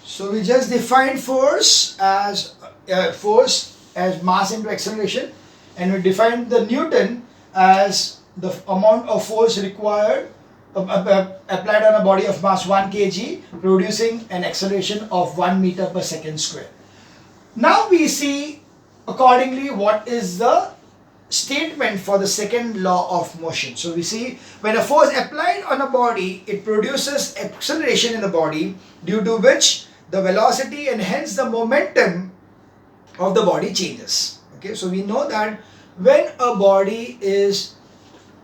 So we just defined force as mass into acceleration, and we defined the Newton as the amount of force required applied on a body of mass 1 kg, producing an acceleration of 1 meter per second square. Now we see accordingly what is the statement for the second law of motion. So we see when a force applied on a body, it produces acceleration in the body, due to which the velocity and hence the momentum of the body changes. Okay, so we know that when a body is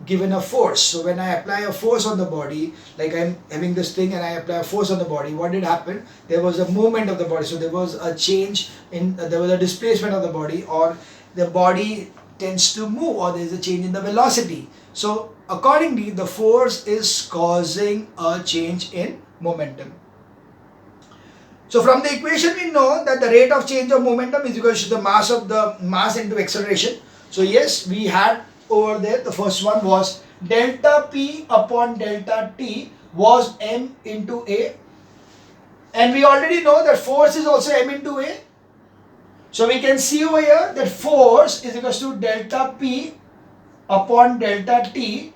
given a force, so when I apply a force on the body, like I'm having this thing and I apply a force on the body, what did happen? There was a movement of the body, so there was a change in there was a displacement of the body, or the body tends to move, or there is a change in the velocity. So accordingly the force is causing a change in momentum. So from the equation we know that the rate of change of momentum is equal to the mass into acceleration. So yes, we had over there, the first one was delta P upon delta T was m into A, and we already know that force is also m into A. So we can see over here that force is equal to delta P upon delta T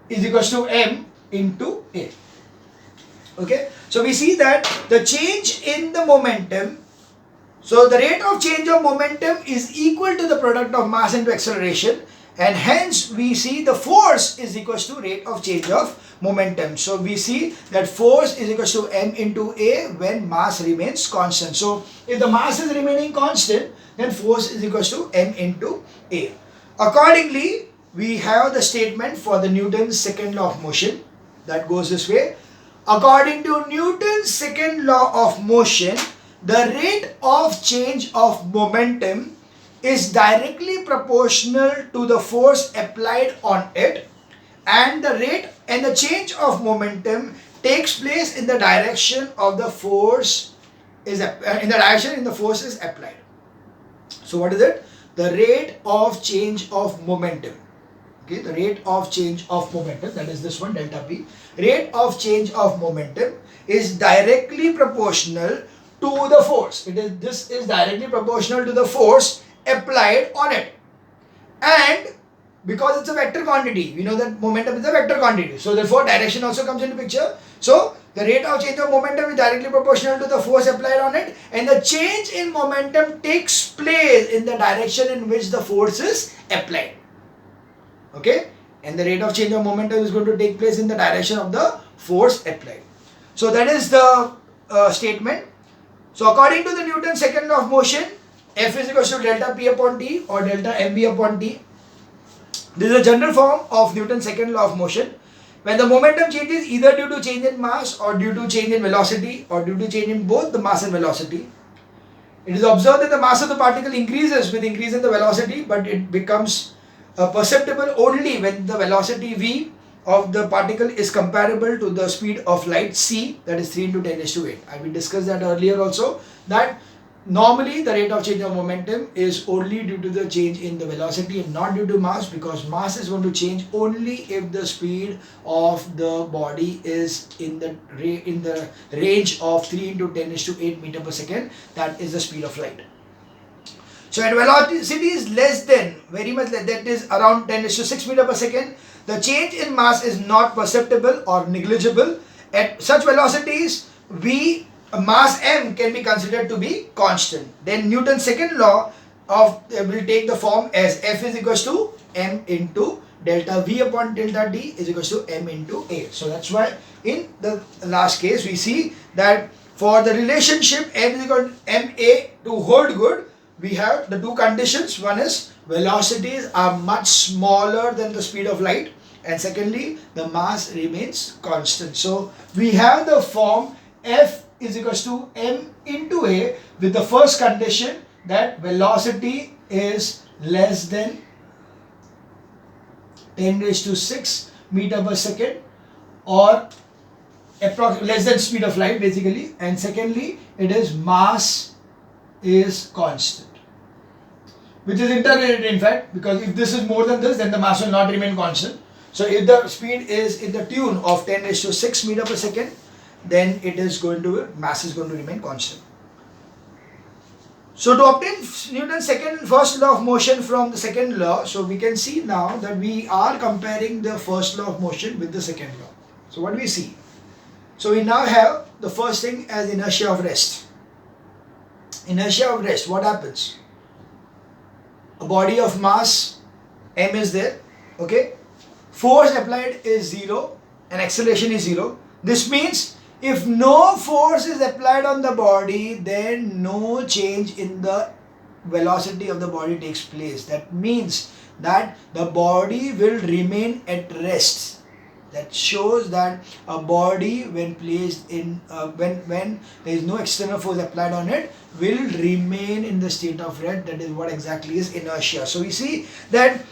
is equal to m into A. Okay, so we see that the change in the momentum, so the rate of change of momentum is equal to the product of mass into acceleration, and hence we see the force is equal to rate of change of momentum. So we see that force is equal to m into A when mass remains constant. So if the mass is remaining constant, then force is equal to m into A. Accordingly, we have the statement for the Newton's second law of motion that goes this way. According to Newton's second law of motion, the rate of change of momentum is directly proportional to the force applied on it, and the rate and the change of momentum takes place in the direction of the force is force is applied. So what is it? The rate of change of momentum. Okay, the rate of change of momentum, that is this one, delta P. Rate of change of momentum is directly proportional to the force. This is directly proportional to the force applied on it. And because it's a vector quantity, we know that momentum is a vector quantity. So therefore direction also comes into picture. So the rate of change of momentum is directly proportional to the force applied on it, and the change in momentum takes place in the direction in which the force is applied. Okay, and the rate of change of momentum is going to take place in the direction of the force applied. So that is the statement. So according to the Newton's second law of motion, F is equal to delta P upon T or delta mv upon T. This is a general form of Newton's second law of motion. When the momentum changes either due to change in mass or due to change in velocity or due to change in both the mass and velocity, it is observed that the mass of the particle increases with increase in the velocity, but it becomes perceptible only when the velocity v of the particle is comparable to the speed of light c, that is 3 into 10 raised to 8. I will discuss that earlier also, that normally the rate of change of momentum is only due to the change in the velocity and not due to mass, because mass is going to change only if the speed of the body is in the range of 3 into 10 raised to 8 meter per second, that is the speed of light. So when velocity is less than, very much less, that is around 10 raised to 6 meter per second, the change in mass is not perceptible or negligible. At such velocities, mass m can be considered to be constant. Then Newton's second law will take the form as F is equal to m into delta V upon delta D is equal to m into A. So that's why in the last case we see that for the relationship m is equal to ma to hold good, we have the two conditions. One is velocities are much smaller than the speed of light, and secondly the mass remains constant. So we have the form F is equal to m into A with the first condition that velocity is less than 10 raised to 6 meter per second or less than speed of light basically, and secondly it is mass is constant, which is interrelated in fact, because if this is more than this, then the mass will not remain constant. So if the speed is in the tune of 10 raised to 6 meter per second then mass is going to remain constant. So to obtain Newton's first law of motion from the second law, so we can see now that we are comparing the first law of motion with the second law. So what do we see? So we now have the first thing as inertia of rest. Inertia of rest, what happens? A body of mass m is there, okay? Force applied is 0 and acceleration is 0. This means if no force is applied on the body, then no change in the velocity of the body takes place. That means that the body will remain at rest. That shows that a body when placed in, when there is no external force applied on it, will remain in the state of rest. That is what exactly is inertia. So we see that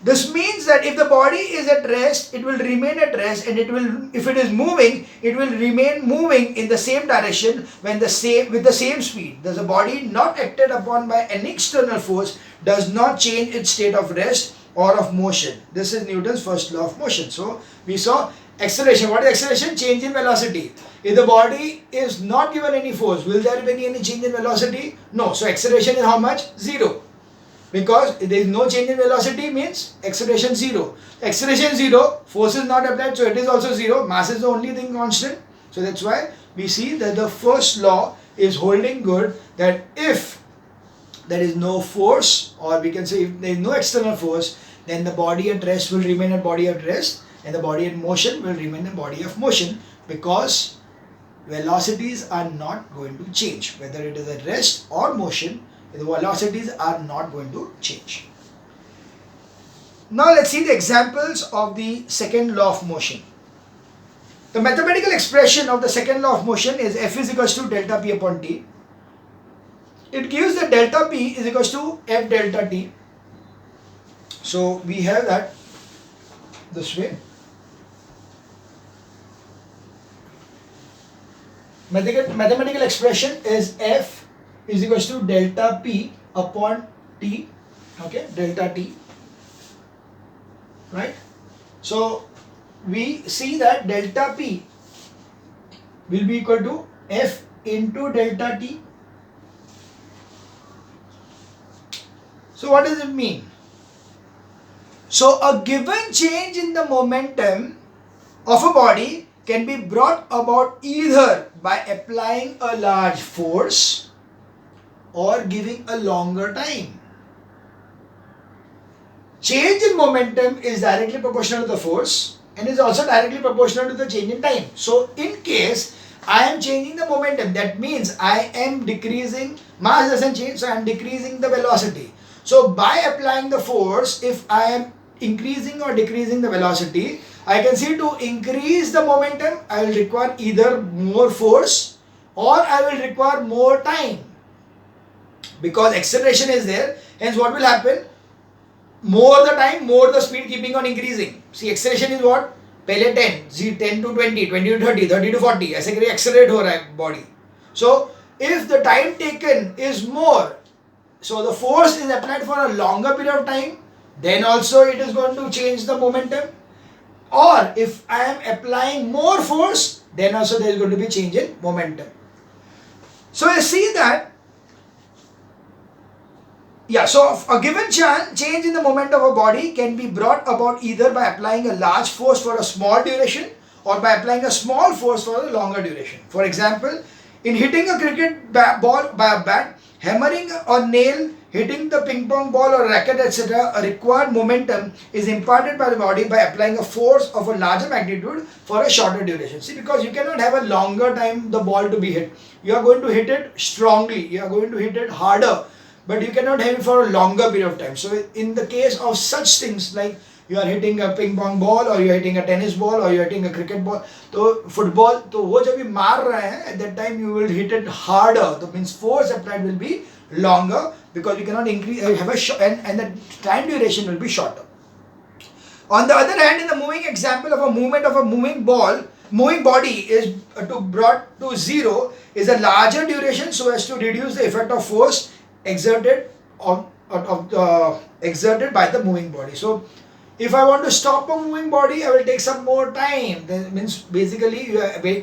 this means that if the body is at rest, it will remain at rest, and if it is moving, it will remain moving in the same direction with the same speed. Thus, a body not acted upon by any external force does not change its state of rest or of motion. This is Newton's first law of motion. So we saw acceleration. What is acceleration? Change in velocity. If the body is not given any force, will there be any change in velocity? No. So acceleration is how much? 0. Because if there is no change in velocity, means acceleration 0. Acceleration 0, force is not applied, so it is also 0. Mass is the only thing constant. So that's why we see that the first law is holding good, that if there is no force, or we can say if there is no external force, then the body at rest will remain a body at rest, and the body in motion will remain a body of motion, because velocities are not going to change. Whether it is at rest or motion, the velocities are not going to change. Now let's see the examples of the second law of motion. The mathematical expression of the second law of motion is F is equals to delta P upon T. It gives that delta P is equals to F delta T. So we have that this way. Mathematical expression is F is equals to delta P upon T, okay, delta T, right? So we see that delta P will be equal to F into delta T. So what does it mean? So a given change in the momentum of a body can be brought about either by applying a large force or giving a longer time. Change in momentum is directly proportional to the force and is also directly proportional to the change in time. So in case I am changing the momentum, that means I am decreasing, mass doesn't change, so I am decreasing the velocity. So by applying the force, if I am increasing or decreasing the velocity, I can see to increase the momentum, I will require either more force or I will require more time. Because acceleration is there, hence what will happen? More the time, more the speed keeping on increasing. See, acceleration is what? Pehle 10, 10 to 20, 20 to 30, 30 to 40. ऐसे करके accelerate हो रहा है body. So, if the time taken is more, so the force is applied for a longer period of time, then also it is going to change the momentum. Or if I am applying more force, then also there is going to be change in momentum. So you see that, so a given change in the moment of a body can be brought about either by applying a large force for a small duration or by applying a small force for a longer duration. For example, in hitting a cricket ball by a bat, hammering a nail, hitting the ping pong ball or racket, etc., a required momentum is imparted by the body by applying a force of a larger magnitude for a shorter duration. See, because you cannot have a longer time the ball to be hit. You are going to hit it strongly, you are going to hit it harder, but you cannot have it for a longer period of time. So in the case of such things like you are hitting a ping pong ball or you are hitting a tennis ball or you are hitting a cricket ball, so football, तो वो जब ये मार रहा है, at that time you will hit it harder. That means force applied will be longer because you cannot increase, have a and the time duration will be shorter. On the other hand, in the moving example of a movement of a moving body is brought to zero is a larger duration so as to reduce the effect of force exerted exerted by the moving body. So If I want to stop a moving body, I will take some more time. That means basically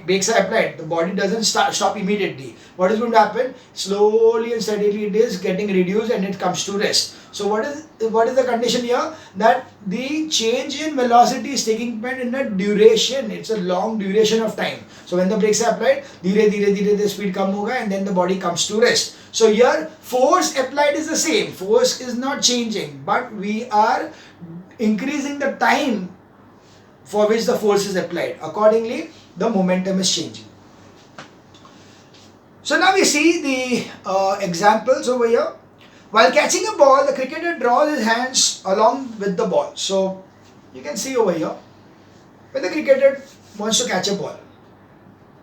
brakes are applied. The body doesn't stop immediately. What is going to happen? Slowly and steadily it is getting reduced and it comes to rest. So what is the condition here? That the change in velocity is taking place in a duration. It's a long duration of time. So when the brakes are applied, धीरे धीरे the speed come होगा and then the body comes to rest. So here force applied is the same. Force is not changing, but we are increasing the time for which the force is applied. Accordingly, the momentum is changing. So now we see the examples over here. While catching a ball, the cricketer draws his hands along with the ball. So you can see over here, when the cricketer wants to catch a ball,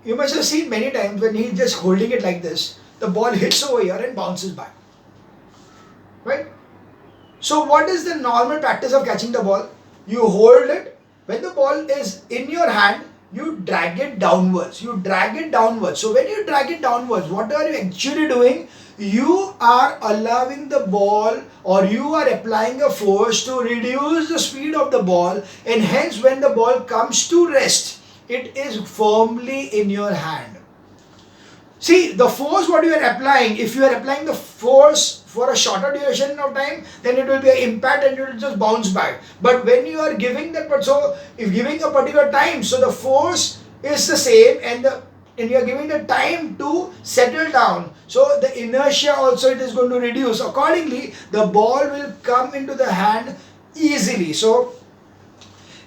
you must have seen many times when he's just holding it like this, the ball hits over here and bounces back. Right? So what is the normal practice of catching the ball? You hold it. When the ball is in your hand, you drag it downwards. You drag it downwards. So when you drag it downwards, what are you actually doing? You are allowing the ball, or you are applying a force to reduce the speed of the ball, and hence when the ball comes to rest, it is firmly in your hand. See, the force what you are applying, if you are applying the force for a shorter duration of time, then it will be an impact and it will just bounce back. But when you are giving that, so if giving a particular time, so the force is the same and you are giving the time to settle down. So the inertia also it is going to reduce. Accordingly, the ball will come into the hand easily. So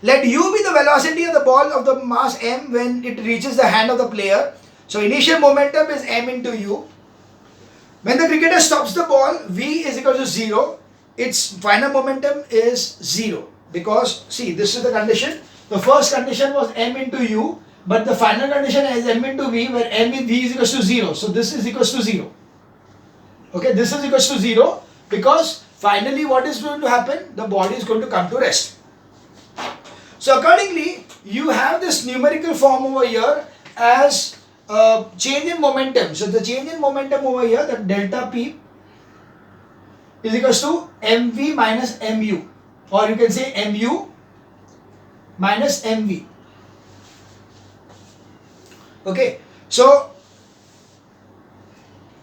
let u be the velocity of the ball of the mass m when it reaches the hand of the player. So initial momentum is m into u. When the cricketer stops the ball, v is equal to 0. Its final momentum is 0. Because see, this is the condition. The first condition was m into u, but the final condition is m into v, where m in v is equal to 0. So this is equal to 0. Okay, this is equal to 0 because finally what is going to happen? The body is going to come to rest. So accordingly, you have this numerical form over here as change in momentum. So the change in momentum over here, that delta P is equals to mv minus mu, or you can say mu minus mv. Okay, so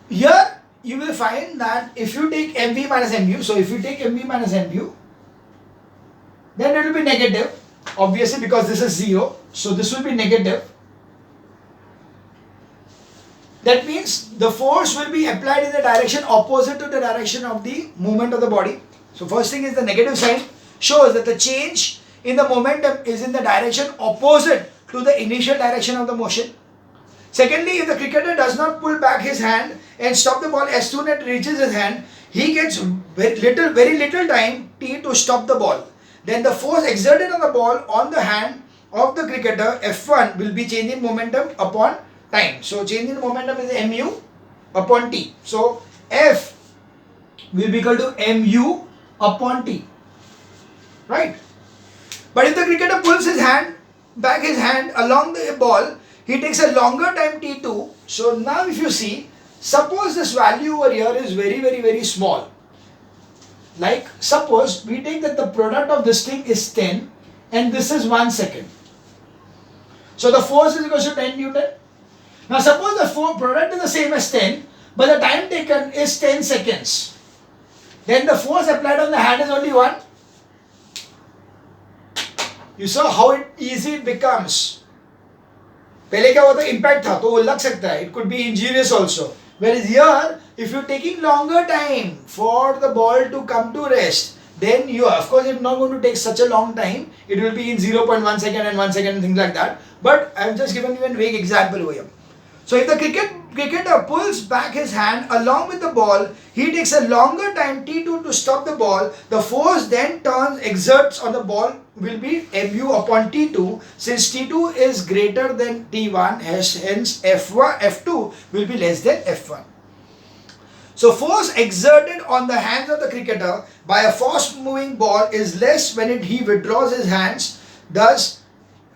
here you will find that if you take mv minus mu, so if you take mv minus mu, then it will be negative, obviously because this is 0, so this will be negative. That means the force will be applied in the direction opposite to the direction of the movement of the body. So first thing is the negative sign shows that the change in the momentum is in the direction opposite to the initial direction of the motion. Secondly, if the cricketer does not pull back his hand and stop the ball as soon as it reaches his hand, he gets very little time t to stop the ball. Then the force exerted on the ball on the hand of the cricketer F1 will be change in momentum upon time. So change in momentum is mu upon t. So F will be equal to mu upon t. Right? But if the cricketer pulls his hand along the ball, he takes a longer time t2. So now if you see, suppose this value over here is very small. Like suppose we take that the product of this thing is 10 and this is 1 second. So the force is equal to 10 Newton. Now suppose the product is the same as 10, but the time taken is 10 seconds. Then the force applied on the hand is only 1. You saw how easy it becomes. पहले क्या होता है, impact था तो वो लग सकता है, it could be injurious also. Whereas here, if you're taking longer time for the ball to come to rest, then you, of course, it's not going to take such a long time. It will be in 0.1 second and 1 second and things like that. But I've just given you a vague example over here. So if the cricketer pulls back his hand along with the ball, he takes a longer time t2 to stop the ball. The force then exerts on the ball will be mu upon t2. Since t2 is greater than t1, hence f2 will be less than f1. So force exerted on the hands of the cricketer by a fast moving ball is less when he withdraws his hands. Thus,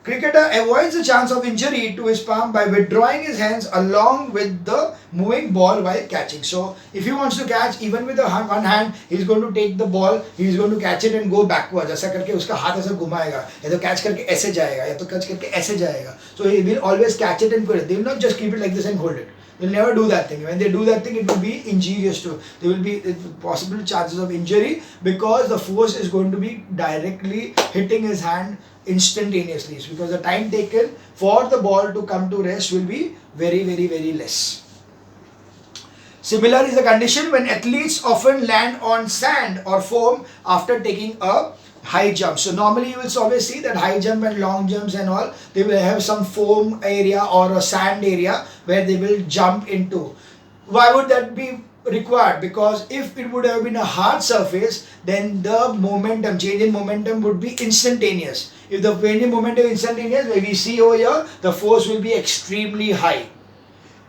Cricketer avoids the chance of injury to his palm by withdrawing his hands along with the moving ball while catching. So if he wants to catch, even with the one hand, he's going to take the ball, he's going to catch it and go backwards. ऐसा करके उसका हाथ ऐसे घुमाएगा, या तो catch करके ऐसे जाएगा, या तो catch करके ऐसे जाएगा. So he will always catch it and put it. They will not just keep it like this and hold it. They'll never do that thing. When they do that thing, it will be injurious to. There will be possible chances of injury because the force is going to be directly hitting his hand instantaneously. Because the time taken for the ball to come to rest will be very less. Similar is the condition when athletes often land on sand or foam after taking a high jump. So normally you will always see that high jump and long jumps and all, they will have some foam area or a sand area where they will jump into. Why would that be required? Because if it would have been a hard surface, then the momentum, change in momentum would be instantaneous. If the change in momentum is instantaneous, where we see over here, the force will be extremely high.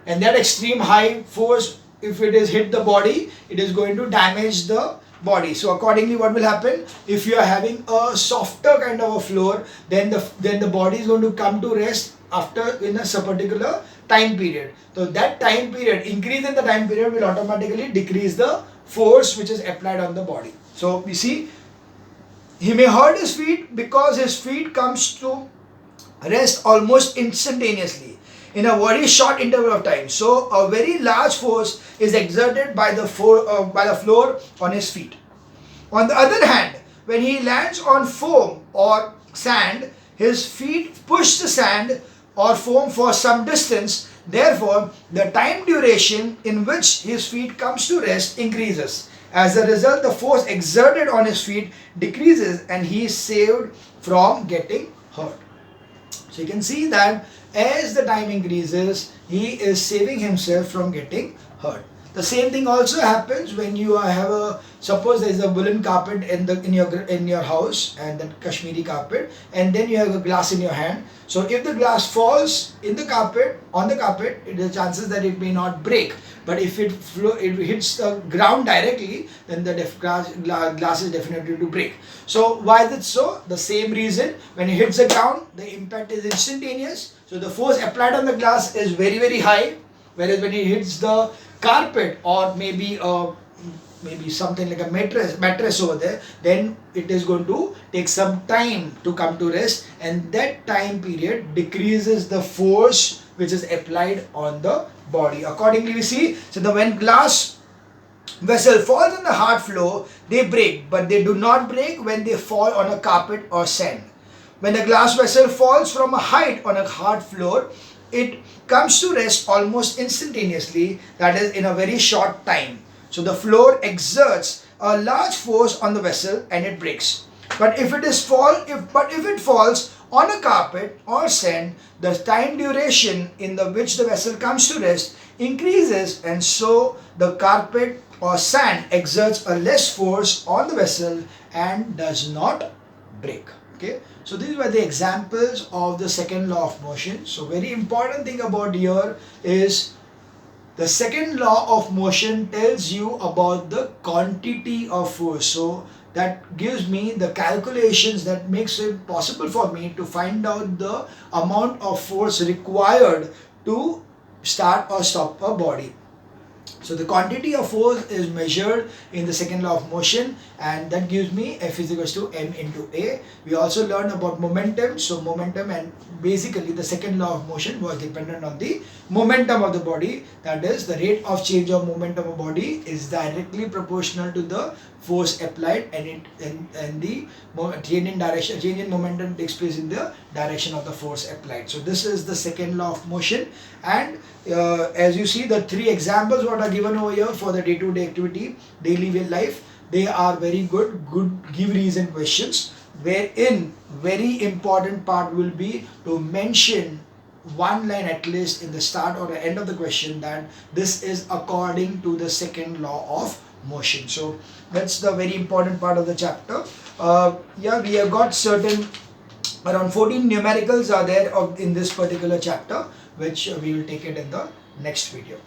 And that extreme high force, if it is hit the body, it is going to damage the body. So accordingly, what will happen? If you are having a softer kind of a floor, then the body is going to come to rest after in a particular time period. So that time period, increase in the time period will automatically decrease the force which is applied on the body. So we see he may hurt his feet because his feet comes to rest almost instantaneously in a very short interval of time. So a very large force is exerted by the floor on his feet. On the other hand, when he lands on foam or sand, his feet push the sand or foam for some distance. Therefore, the time duration in which his feet comes to rest increases. As a result, the force exerted on his feet decreases and he is saved from getting hurt. So you can see that as the time increases, he is saving himself from getting hurt. The same thing also happens when you have suppose there is a woolen carpet in your house, and that Kashmiri carpet, and then you have a glass in your hand. So if the glass falls on the carpet, it is chances that it may not break. But if it hits the ground directly, then the glass is definitely to break. So why is it so? The same reason, when it hits the ground, the impact is instantaneous. So the force applied on the glass is very high, whereas when it hits the carpet or maybe something like a mattress over there, then it is going to take some time to come to rest, and that time period decreases the force which is applied on the body. Accordingly, we see, so when glass vessel falls on the hard floor, they break, but they do not break when they fall on a carpet or sand. When a glass vessel falls from a height on a hard floor, it comes to rest almost instantaneously, that is in a very short time. So the floor exerts a large force on the vessel and it breaks. But if it falls on a carpet or sand, the time duration in which the vessel comes to rest increases, and so the carpet or sand exerts a less force on the vessel and does not break. Okay, so these were the examples of the second law of motion. So very important thing about here is the second law of motion tells you about the quantity of force. So that gives me the calculations that makes it possible for me to find out the amount of force required to start or stop a body. So the quantity of force is measured in the second law of motion, and that gives me F is equals to m into A. We also learned about momentum. So momentum, and basically the second law of motion was dependent on the momentum of the body. That is, the rate of change of momentum of body is directly proportional to the force applied, and the change in momentum takes place in the direction of the force applied. So this is the second law of motion, and as you see, the three examples what are given over here for the day-to-day activity, daily life, they are very good give reason questions, wherein very important part will be to mention one line at least in the start or the end of the question that this is according to the second law of motion. So that's the very important part of the chapter. Yeah, we have got certain around 14 numericals are there in this particular chapter, which we will take it in the next video.